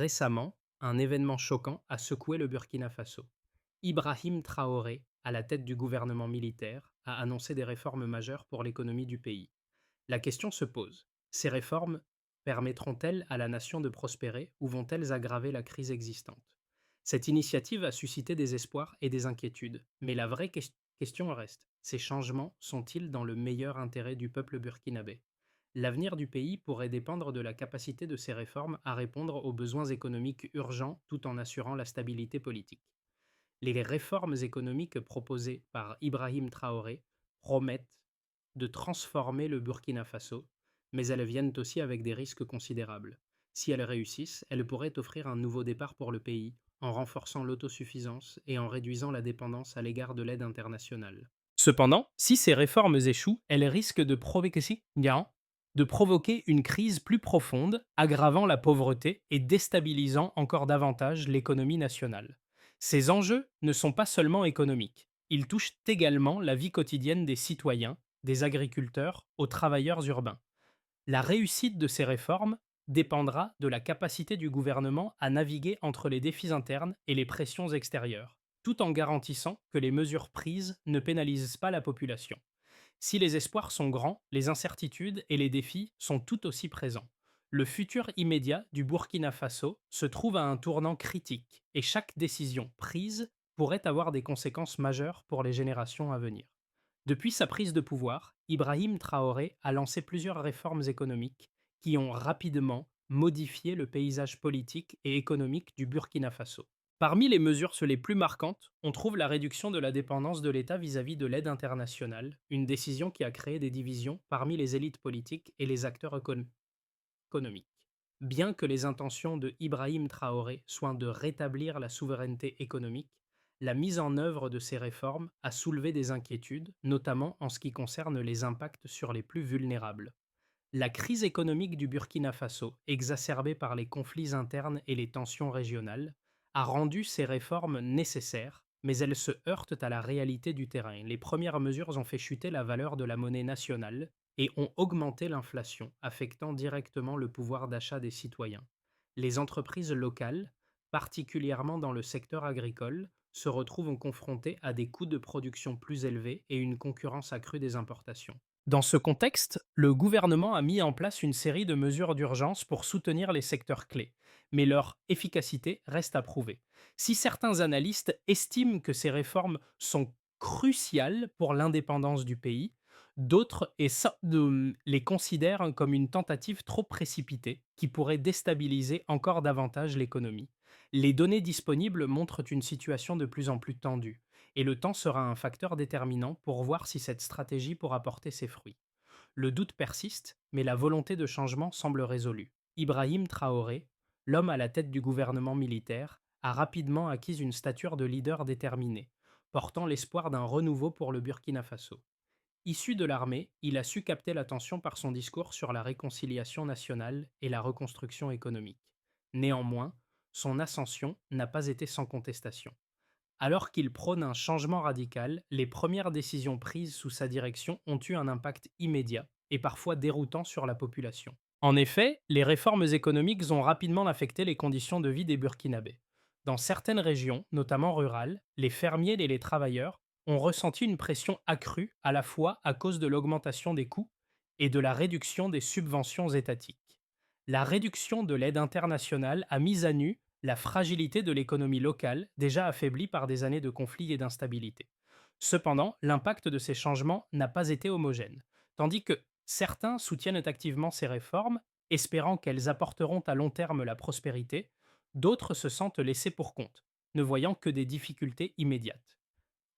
Récemment, un événement choquant a secoué le Burkina Faso. Ibrahim Traoré, à la tête du gouvernement militaire, a annoncé des réformes majeures pour l'économie du pays. La question se pose. Ces réformes permettront-elles à la nation de prospérer ou vont-elles aggraver la crise existante? Cette initiative a suscité des espoirs et des inquiétudes, mais la vraie question reste. Ces changements sont-ils dans le meilleur intérêt du peuple burkinabé? L'avenir du pays pourrait dépendre de la capacité de ces réformes à répondre aux besoins économiques urgents tout en assurant la stabilité politique. Les réformes économiques proposées par Ibrahim Traoré promettent de transformer le Burkina Faso, mais elles viennent aussi avec des risques considérables. Si elles réussissent, elles pourraient offrir un nouveau départ pour le pays, en renforçant l'autosuffisance et en réduisant la dépendance à l'égard de l'aide internationale. Cependant, si ces réformes échouent, elles risquent de provoquer une crise plus profonde, aggravant la pauvreté et déstabilisant encore davantage l'économie nationale. Ces enjeux ne sont pas seulement économiques, ils touchent également la vie quotidienne des citoyens, des agriculteurs aux travailleurs urbains. La réussite de ces réformes dépendra de la capacité du gouvernement à naviguer entre les défis internes et les pressions extérieures, tout en garantissant que les mesures prises ne pénalisent pas la population. Si les espoirs sont grands, les incertitudes et les défis sont tout aussi présents. Le futur immédiat du Burkina Faso se trouve à un tournant critique et chaque décision prise pourrait avoir des conséquences majeures pour les générations à venir. Depuis sa prise de pouvoir, Ibrahim Traoré a lancé plusieurs réformes économiques qui ont rapidement modifié le paysage politique et économique du Burkina Faso. Parmi les mesures les plus marquantes, on trouve la réduction de la dépendance de l'État vis-à-vis de l'aide internationale, une décision qui a créé des divisions parmi les élites politiques et les acteurs économiques. Bien que les intentions de Ibrahim Traoré soient de rétablir la souveraineté économique, la mise en œuvre de ces réformes a soulevé des inquiétudes, notamment en ce qui concerne les impacts sur les plus vulnérables. La crise économique du Burkina Faso, exacerbée par les conflits internes et les tensions régionales, a rendu ces réformes nécessaires, mais elles se heurtent à la réalité du terrain. Les premières mesures ont fait chuter la valeur de la monnaie nationale et ont augmenté l'inflation, affectant directement le pouvoir d'achat des citoyens. Les entreprises locales, particulièrement dans le secteur agricole, se retrouvent confrontées à des coûts de production plus élevés et une concurrence accrue des importations. Dans ce contexte, le gouvernement a mis en place une série de mesures d'urgence pour soutenir les secteurs clés, mais leur efficacité reste à prouver. Si certains analystes estiment que ces réformes sont cruciales pour l'indépendance du pays, d'autres les considèrent comme une tentative trop précipitée qui pourrait déstabiliser encore davantage l'économie. Les données disponibles montrent une situation de plus en plus tendue et le temps sera un facteur déterminant pour voir si cette stratégie pourra porter ses fruits. Le doute persiste, mais la volonté de changement semble résolue. Ibrahim Traoré, l'homme à la tête du gouvernement militaire, a rapidement acquis une stature de leader déterminé, portant l'espoir d'un renouveau pour le Burkina Faso. Issu de l'armée, il a su capter l'attention par son discours sur la réconciliation nationale et la reconstruction économique. Néanmoins, son ascension n'a pas été sans contestation. Alors qu'il prône un changement radical, les premières décisions prises sous sa direction ont eu un impact immédiat et parfois déroutant sur la population. En effet, les réformes économiques ont rapidement affecté les conditions de vie des Burkinabés. Dans certaines régions, notamment rurales, les fermiers et les travailleurs ont ressenti une pression accrue à la fois à cause de l'augmentation des coûts et de la réduction des subventions étatiques. La réduction de l'aide internationale a mis à nu la fragilité de l'économie locale, déjà affaiblie par des années de conflits et d'instabilité. Cependant, l'impact de ces changements n'a pas été homogène. Tandis que certains soutiennent activement ces réformes, espérant qu'elles apporteront à long terme la prospérité, d'autres se sentent laissés pour compte, ne voyant que des difficultés immédiates.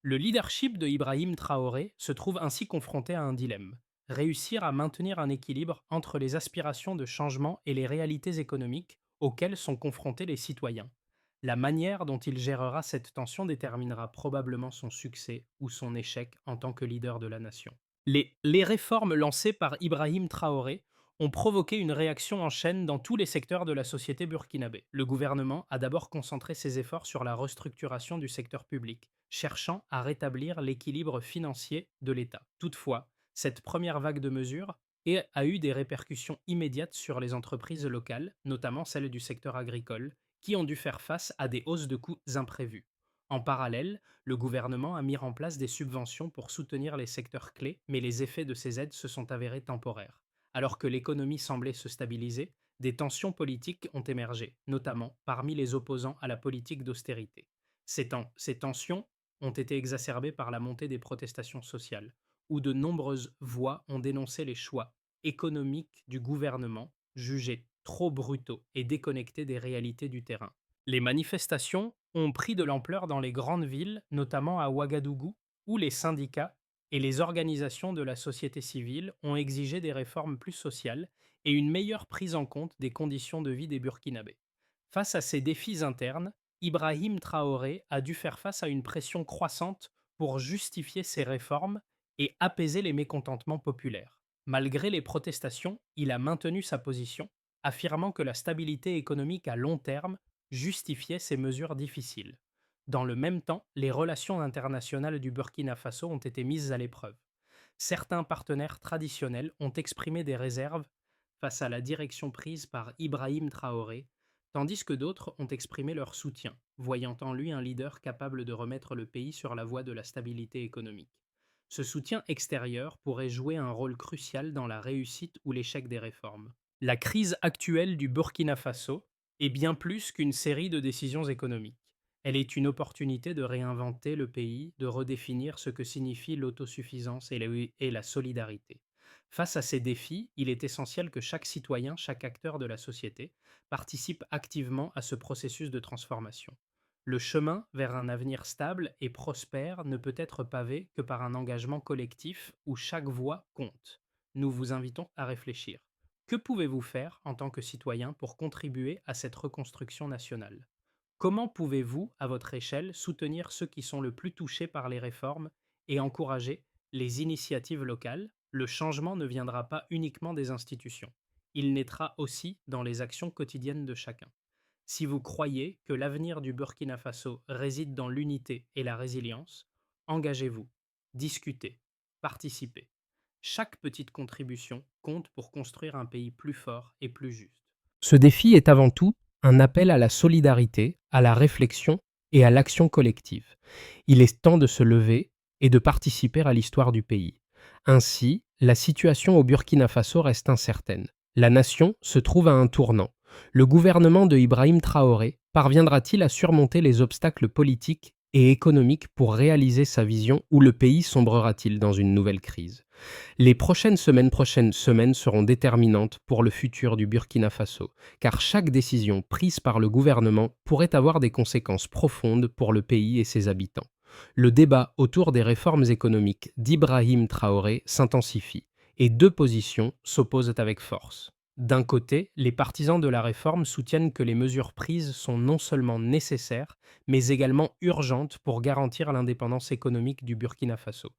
Le leadership de Ibrahim Traoré se trouve ainsi confronté à un dilemme. Réussir à maintenir un équilibre entre les aspirations de changement et les réalités économiques auxquelles sont confrontés les citoyens. La manière dont il gérera cette tension déterminera probablement son succès ou son échec en tant que leader de la nation. Les réformes lancées par Ibrahim Traoré ont provoqué une réaction en chaîne dans tous les secteurs de la société burkinabé. Le gouvernement a d'abord concentré ses efforts sur la restructuration du secteur public, cherchant à rétablir l'équilibre financier de l'État. Toutefois, cette première vague de mesures et a eu des répercussions immédiates sur les entreprises locales, notamment celles du secteur agricole, qui ont dû faire face à des hausses de coûts imprévues. En parallèle, le gouvernement a mis en place des subventions pour soutenir les secteurs clés, mais les effets de ces aides se sont avérés temporaires. Alors que l'économie semblait se stabiliser, des tensions politiques ont émergé, notamment parmi les opposants à la politique d'austérité. Ces tensions ont été exacerbées par la montée des protestations sociales, où de nombreuses voix ont dénoncé les choix économiques du gouvernement, jugés trop brutaux et déconnectés des réalités du terrain. Les manifestations ont pris de l'ampleur dans les grandes villes, notamment à Ouagadougou, où les syndicats et les organisations de la société civile ont exigé des réformes plus sociales et une meilleure prise en compte des conditions de vie des Burkinabés. Face à ces défis internes, Ibrahim Traoré a dû faire face à une pression croissante pour justifier ses réformes et apaiser les mécontentements populaires. Malgré les protestations, il a maintenu sa position, affirmant que la stabilité économique à long terme justifiait ces mesures difficiles. Dans le même temps, les relations internationales du Burkina Faso ont été mises à l'épreuve. Certains partenaires traditionnels ont exprimé des réserves face à la direction prise par Ibrahim Traoré, tandis que d'autres ont exprimé leur soutien, voyant en lui un leader capable de remettre le pays sur la voie de la stabilité économique. Ce soutien extérieur pourrait jouer un rôle crucial dans la réussite ou l'échec des réformes. La crise actuelle du Burkina Faso est bien plus qu'une série de décisions économiques. Elle est une opportunité de réinventer le pays, de redéfinir ce que signifie l'autosuffisance et la solidarité. Face à ces défis, il est essentiel que chaque citoyen, chaque acteur de la société, participe activement à ce processus de transformation. Le chemin vers un avenir stable et prospère ne peut être pavé que par un engagement collectif où chaque voix compte. Nous vous invitons à réfléchir. Que pouvez-vous faire en tant que citoyen pour contribuer à cette reconstruction nationale? Comment pouvez-vous, à votre échelle, soutenir ceux qui sont le plus touchés par les réformes et encourager les initiatives locales? Le changement ne viendra pas uniquement des institutions. Il naîtra aussi dans les actions quotidiennes de chacun. Si vous croyez que l'avenir du Burkina Faso réside dans l'unité et la résilience, engagez-vous, discutez, participez. Chaque petite contribution compte pour construire un pays plus fort et plus juste. Ce défi est avant tout un appel à la solidarité, à la réflexion et à l'action collective. Il est temps de se lever et de participer à l'histoire du pays. Ainsi, la situation au Burkina Faso reste incertaine. La nation se trouve à un tournant. Le gouvernement de Ibrahim Traoré parviendra-t-il à surmonter les obstacles politiques et économiques pour réaliser sa vision ou le pays sombrera-t-il dans une nouvelle crise? Les prochaines semaines seront déterminantes pour le futur du Burkina Faso, car chaque décision prise par le gouvernement pourrait avoir des conséquences profondes pour le pays et ses habitants. Le débat autour des réformes économiques d'Ibrahim Traoré s'intensifie, et deux positions s'opposent avec force. D'un côté, les partisans de la réforme soutiennent que les mesures prises sont non seulement nécessaires, mais également urgentes pour garantir l'indépendance économique du Burkina Faso.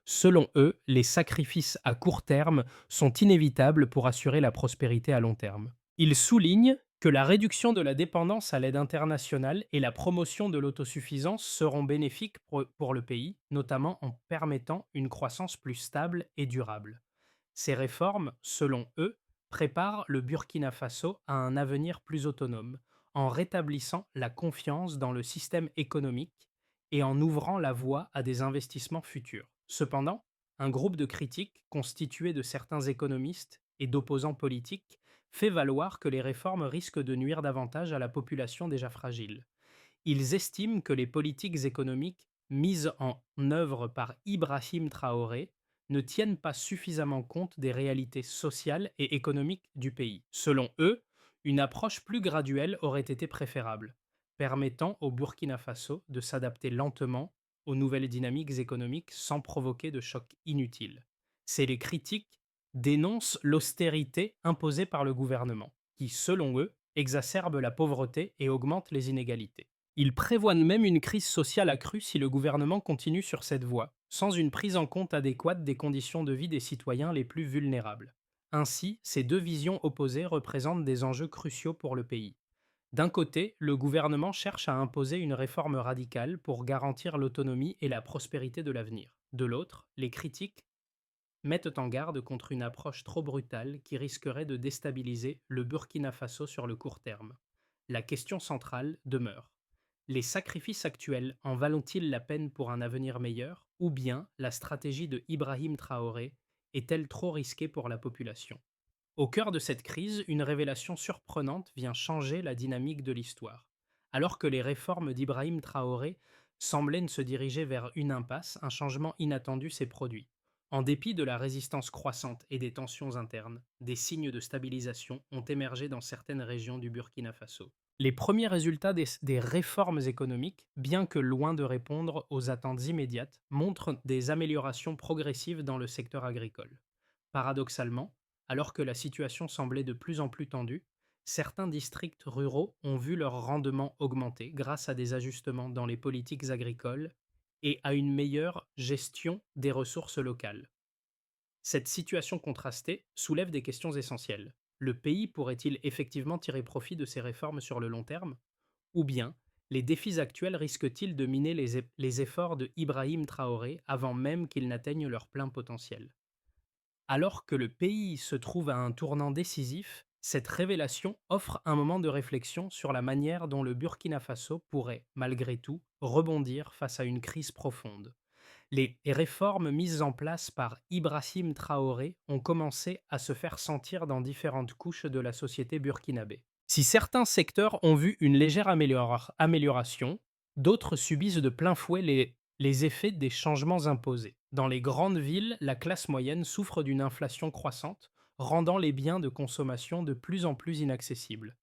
Selon eux, les sacrifices à court terme sont inévitables pour assurer la prospérité à long terme. Ils soulignent que la réduction de la dépendance à l'aide internationale et la promotion de l'autosuffisance seront bénéfiques pour le pays, notamment en permettant une croissance plus stable et durable. Ces réformes, selon eux, préparent le Burkina Faso à un avenir plus autonome, en rétablissant la confiance dans le système économique et en ouvrant la voie à des investissements futurs. Cependant, un groupe de critiques constitué de certains économistes et d'opposants politiques fait valoir que les réformes risquent de nuire davantage à la population déjà fragile. Ils estiment que les politiques économiques mises en œuvre par Ibrahim Traoré ne tiennent pas suffisamment compte des réalités sociales et économiques du pays. Selon eux, une approche plus graduelle aurait été préférable, permettant au Burkina Faso de s'adapter lentement aux nouvelles dynamiques économiques sans provoquer de choc inutile. Les critiques dénoncent l'austérité imposée par le gouvernement, qui, selon eux, exacerbe la pauvreté et augmente les inégalités. Ils prévoient même une crise sociale accrue si le gouvernement continue sur cette voie, sans une prise en compte adéquate des conditions de vie des citoyens les plus vulnérables. Ainsi, ces deux visions opposées représentent des enjeux cruciaux pour le pays. D'un côté, le gouvernement cherche à imposer une réforme radicale pour garantir l'autonomie et la prospérité de l'avenir. De l'autre, les critiques mettent en garde contre une approche trop brutale qui risquerait de déstabiliser le Burkina Faso sur le court terme. La question centrale demeure. Les sacrifices actuels en valent-ils la peine pour un avenir meilleur, ou bien la stratégie de Ibrahim Traoré est-elle trop risquée pour la population? Au cœur de cette crise, une révélation surprenante vient changer la dynamique de l'histoire. Alors que les réformes d'Ibrahim Traoré semblaient ne se diriger vers une impasse, un changement inattendu s'est produit. En dépit de la résistance croissante et des tensions internes, des signes de stabilisation ont émergé dans certaines régions du Burkina Faso. Les premiers résultats des réformes économiques, bien que loin de répondre aux attentes immédiates, montrent des améliorations progressives dans le secteur agricole. Paradoxalement, alors que la situation semblait de plus en plus tendue, certains districts ruraux ont vu leur rendement augmenter grâce à des ajustements dans les politiques agricoles et à une meilleure gestion des ressources locales. Cette situation contrastée soulève des questions essentielles. Le pays pourrait-il effectivement tirer profit de ces réformes sur le long terme? Ou bien, les défis actuels risquent-ils de miner les efforts de Ibrahim Traoré avant même qu'ils n'atteignent leur plein potentiel? Alors que le pays se trouve à un tournant décisif, cette révélation offre un moment de réflexion sur la manière dont le Burkina Faso pourrait, malgré tout, rebondir face à une crise profonde. Les réformes mises en place par Ibrahim Traoré ont commencé à se faire sentir dans différentes couches de la société burkinabé. Si certains secteurs ont vu une légère amélioration, d'autres subissent de plein fouet les effets des changements imposés. Dans les grandes villes, la classe moyenne souffre d'une inflation croissante, rendant les biens de consommation de plus en plus inaccessibles.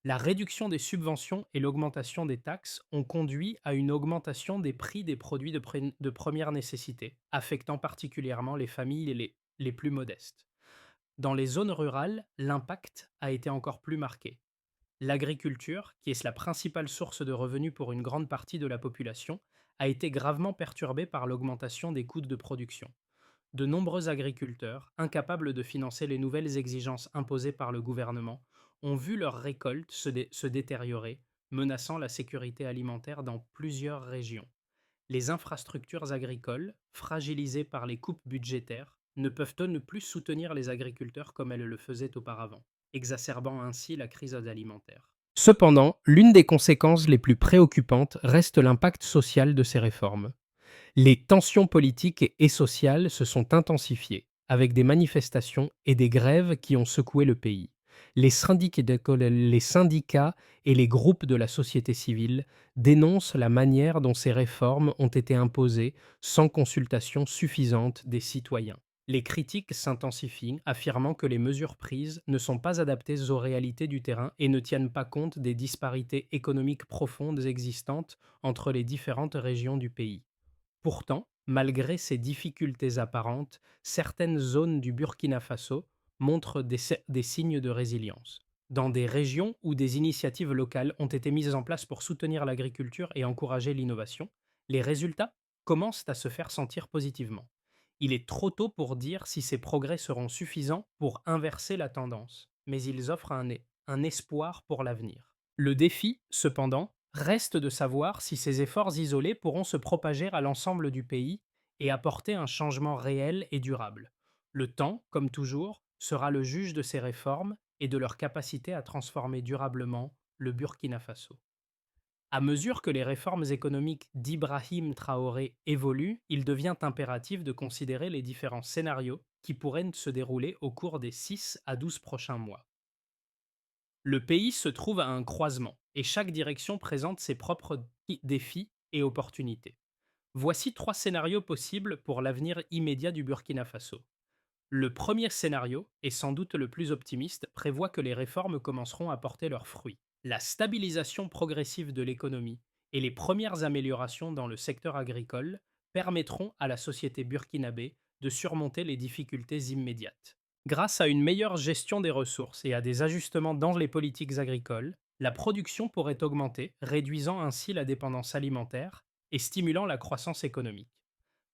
La réduction des subventions et l'augmentation des taxes ont conduit à une augmentation des prix des produits de première nécessité, affectant particulièrement les familles les plus modestes. Dans les zones rurales, l'impact a été encore plus marqué. L'agriculture, qui est la principale source de revenus pour une grande partie de la population, a été gravement perturbée par l'augmentation des coûts de production. De nombreux agriculteurs, incapables de financer les nouvelles exigences imposées par le gouvernement, ont vu leurs récoltes se détériorer, menaçant la sécurité alimentaire dans plusieurs régions. Les infrastructures agricoles, fragilisées par les coupes budgétaires, ne peuvent ne plus soutenir les agriculteurs comme elles le faisaient auparavant, exacerbant ainsi la crise alimentaire. Cependant, l'une des conséquences les plus préoccupantes reste l'impact social de ces réformes. Les tensions politiques et sociales se sont intensifiées, avec des manifestations et des grèves qui ont secoué le pays. Les syndicats et les groupes de la société civile dénoncent la manière dont ces réformes ont été imposées sans consultation suffisante des citoyens. Les critiques s'intensifient, affirmant que les mesures prises ne sont pas adaptées aux réalités du terrain et ne tiennent pas compte des disparités économiques profondes existantes entre les différentes régions du pays. Pourtant, malgré ces difficultés apparentes, certaines zones du Burkina Faso montrent des signes de résilience. Dans des régions où des initiatives locales ont été mises en place pour soutenir l'agriculture et encourager l'innovation, les résultats commencent à se faire sentir positivement. Il est trop tôt pour dire si ces progrès seront suffisants pour inverser la tendance, mais ils offrent un espoir pour l'avenir. Le défi, cependant, reste de savoir si ces efforts isolés pourront se propager à l'ensemble du pays et apporter un changement réel et durable. Le temps, comme toujours, sera le juge de ces réformes et de leur capacité à transformer durablement le Burkina Faso. À mesure que les réformes économiques d'Ibrahim Traoré évoluent, il devient impératif de considérer les différents scénarios qui pourraient se dérouler au cours des 6 à 12 prochains mois. Le pays se trouve à un croisement et chaque direction présente ses propres défis et opportunités. Voici 3 scénarios possibles pour l'avenir immédiat du Burkina Faso. Le premier scénario, et sans doute le plus optimiste, prévoit que les réformes commenceront à porter leurs fruits. La stabilisation progressive de l'économie et les premières améliorations dans le secteur agricole permettront à la société burkinabé de surmonter les difficultés immédiates. Grâce à une meilleure gestion des ressources et à des ajustements dans les politiques agricoles, la production pourrait augmenter, réduisant ainsi la dépendance alimentaire et stimulant la croissance économique.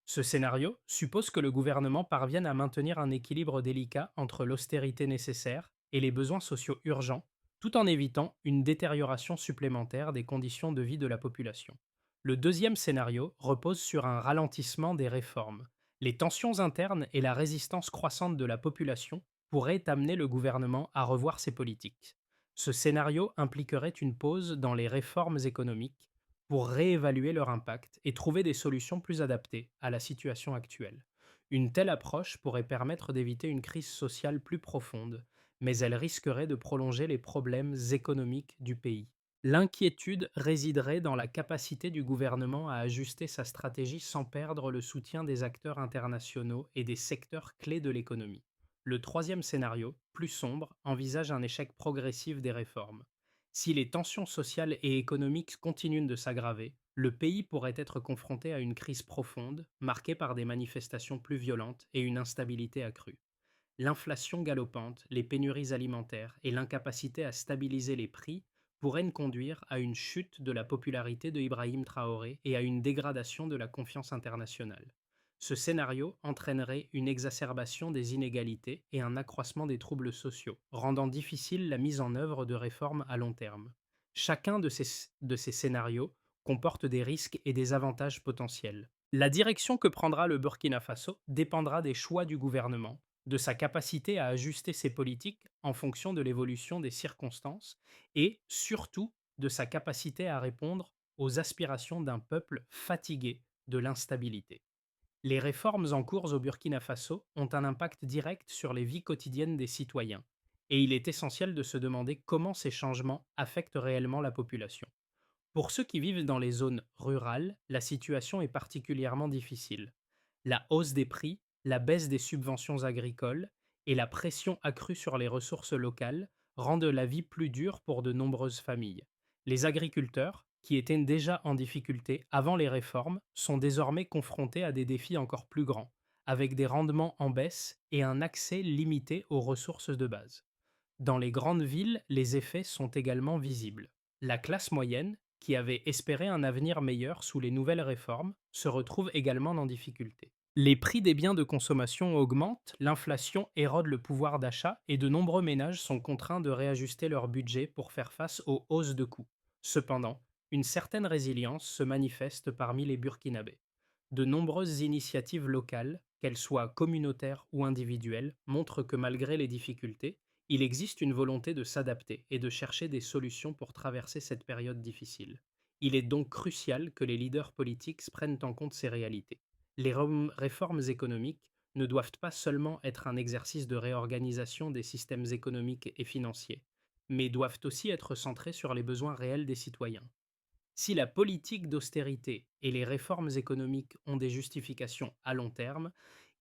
Ce scénario suppose que le gouvernement parvienne à maintenir un équilibre délicat entre l'austérité nécessaire et les besoins sociaux urgents, tout en évitant une détérioration supplémentaire des conditions de vie de la population. Le deuxième scénario repose sur un ralentissement des réformes. Les tensions internes et la résistance croissante de la population pourraient amener le gouvernement à revoir ses politiques. Ce scénario impliquerait une pause dans les réformes économiques pour réévaluer leur impact et trouver des solutions plus adaptées à la situation actuelle. Une telle approche pourrait permettre d'éviter une crise sociale plus profonde, mais elle risquerait de prolonger les problèmes économiques du pays. L'inquiétude résiderait dans la capacité du gouvernement à ajuster sa stratégie sans perdre le soutien des acteurs internationaux et des secteurs clés de l'économie. Le troisième scénario, plus sombre, envisage un échec progressif des réformes. Si les tensions sociales et économiques continuent de s'aggraver, le pays pourrait être confronté à une crise profonde, marquée par des manifestations plus violentes et une instabilité accrue. L'inflation galopante, les pénuries alimentaires et l'incapacité à stabiliser les prix pourraient conduire à une chute de la popularité de Ibrahim Traoré et à une dégradation de la confiance internationale. Ce scénario entraînerait une exacerbation des inégalités et un accroissement des troubles sociaux, rendant difficile la mise en œuvre de réformes à long terme. Chacun de ces scénarios comporte des risques et des avantages potentiels. La direction que prendra le Burkina Faso dépendra des choix du gouvernement, de sa capacité à ajuster ses politiques en fonction de l'évolution des circonstances et, surtout, de sa capacité à répondre aux aspirations d'un peuple fatigué de l'instabilité. Les réformes en cours au Burkina Faso ont un impact direct sur les vies quotidiennes des citoyens, et il est essentiel de se demander comment ces changements affectent réellement la population. Pour ceux qui vivent dans les zones rurales, la situation est particulièrement difficile. La hausse des prix, la baisse des subventions agricoles et la pression accrue sur les ressources locales rendent la vie plus dure pour de nombreuses familles. Les agriculteurs, qui étaient déjà en difficulté avant les réformes, sont désormais confrontés à des défis encore plus grands, avec des rendements en baisse et un accès limité aux ressources de base. Dans les grandes villes, les effets sont également visibles. La classe moyenne, qui avait espéré un avenir meilleur sous les nouvelles réformes, se retrouve également en difficulté. Les prix des biens de consommation augmentent, l'inflation érode le pouvoir d'achat et de nombreux ménages sont contraints de réajuster leur budget pour faire face aux hausses de coûts. Cependant, une certaine résilience se manifeste parmi les Burkinabés. De nombreuses initiatives locales, qu'elles soient communautaires ou individuelles, montrent que malgré les difficultés, il existe une volonté de s'adapter et de chercher des solutions pour traverser cette période difficile. Il est donc crucial que les leaders politiques prennent en compte ces réalités. Les réformes économiques ne doivent pas seulement être un exercice de réorganisation des systèmes économiques et financiers, mais doivent aussi être centrées sur les besoins réels des citoyens. Si la politique d'austérité et les réformes économiques ont des justifications à long terme,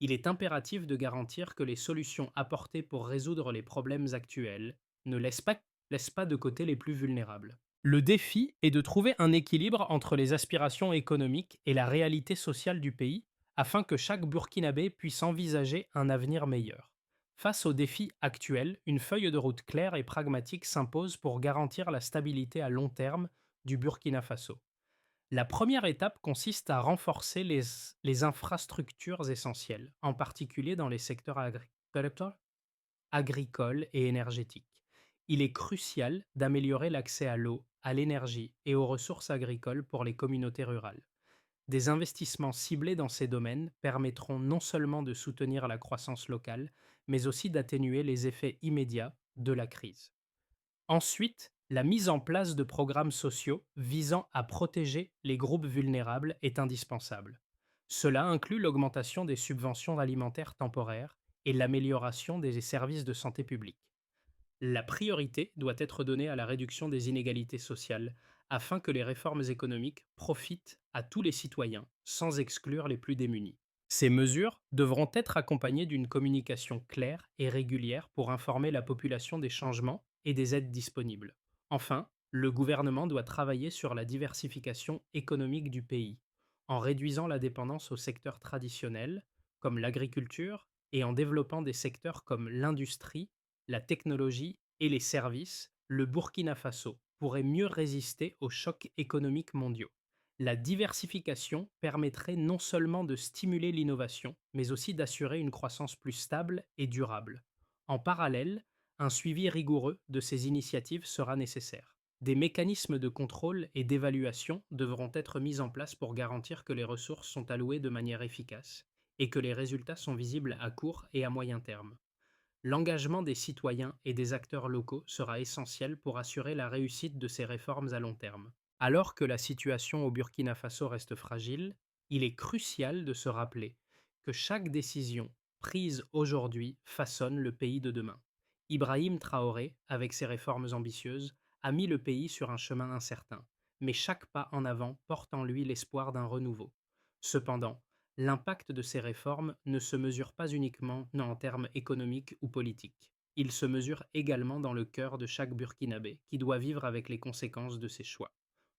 il est impératif de garantir que les solutions apportées pour résoudre les problèmes actuels ne laissent pas de côté les plus vulnérables. Le défi est de trouver un équilibre entre les aspirations économiques et la réalité sociale du pays afin que chaque Burkinabé puisse envisager un avenir meilleur. Face aux défis actuels, une feuille de route claire et pragmatique s'impose pour garantir la stabilité à long terme du Burkina Faso. La première étape consiste à renforcer les infrastructures essentielles, en particulier dans les secteurs agricoles et énergétiques. Il est crucial d'améliorer l'accès à l'eau, à l'énergie et aux ressources agricoles pour les communautés rurales. Des investissements ciblés dans ces domaines permettront non seulement de soutenir la croissance locale, mais aussi d'atténuer les effets immédiats de la crise. Ensuite, la mise en place de programmes sociaux visant à protéger les groupes vulnérables est indispensable. Cela inclut l'augmentation des subventions alimentaires temporaires et l'amélioration des services de santé publique. La priorité doit être donnée à la réduction des inégalités sociales afin que les réformes économiques profitent à tous les citoyens, sans exclure les plus démunis. Ces mesures devront être accompagnées d'une communication claire et régulière pour informer la population des changements et des aides disponibles. Enfin, le gouvernement doit travailler sur la diversification économique du pays, en réduisant la dépendance aux secteurs traditionnels, comme l'agriculture, et en développant des secteurs comme l'industrie, la technologie et les services. Le Burkina Faso pourrait mieux résister aux chocs économiques mondiaux. La diversification permettrait non seulement de stimuler l'innovation, mais aussi d'assurer une croissance plus stable et durable. En parallèle, un suivi rigoureux de ces initiatives sera nécessaire. Des mécanismes de contrôle et d'évaluation devront être mis en place pour garantir que les ressources sont allouées de manière efficace et que les résultats sont visibles à court et à moyen terme. L'engagement des citoyens et des acteurs locaux sera essentiel pour assurer la réussite de ces réformes à long terme. Alors que la situation au Burkina Faso reste fragile, il est crucial de se rappeler que chaque décision prise aujourd'hui façonne le pays de demain. Ibrahim Traoré, avec ses réformes ambitieuses, a mis le pays sur un chemin incertain, mais chaque pas en avant porte en lui l'espoir d'un renouveau. Cependant, l'impact de ces réformes ne se mesure pas uniquement en termes économiques ou politiques. Il se mesure également dans le cœur de chaque Burkinabé qui doit vivre avec les conséquences de ses choix.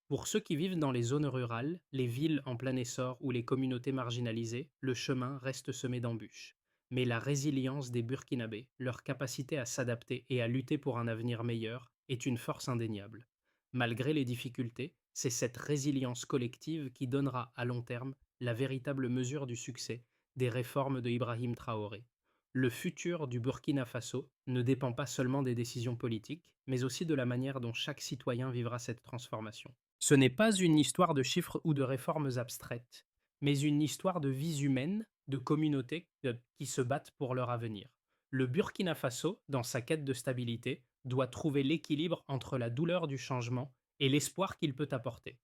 Pour ceux qui vivent dans les zones rurales, les villes en plein essor ou les communautés marginalisées, le chemin reste semé d'embûches. Mais la résilience des Burkinabés, leur capacité à s'adapter et à lutter pour un avenir meilleur, est une force indéniable. Malgré les difficultés, c'est cette résilience collective qui donnera à long terme la véritable mesure du succès des réformes de Ibrahim Traoré. Le futur du Burkina Faso ne dépend pas seulement des décisions politiques, mais aussi de la manière dont chaque citoyen vivra cette transformation. Ce n'est pas une histoire de chiffres ou de réformes abstraites, mais une histoire de vies humaines, de communautés qui se battent pour leur avenir. Le Burkina Faso, dans sa quête de stabilité, doit trouver l'équilibre entre la douleur du changement et l'espoir qu'il peut apporter.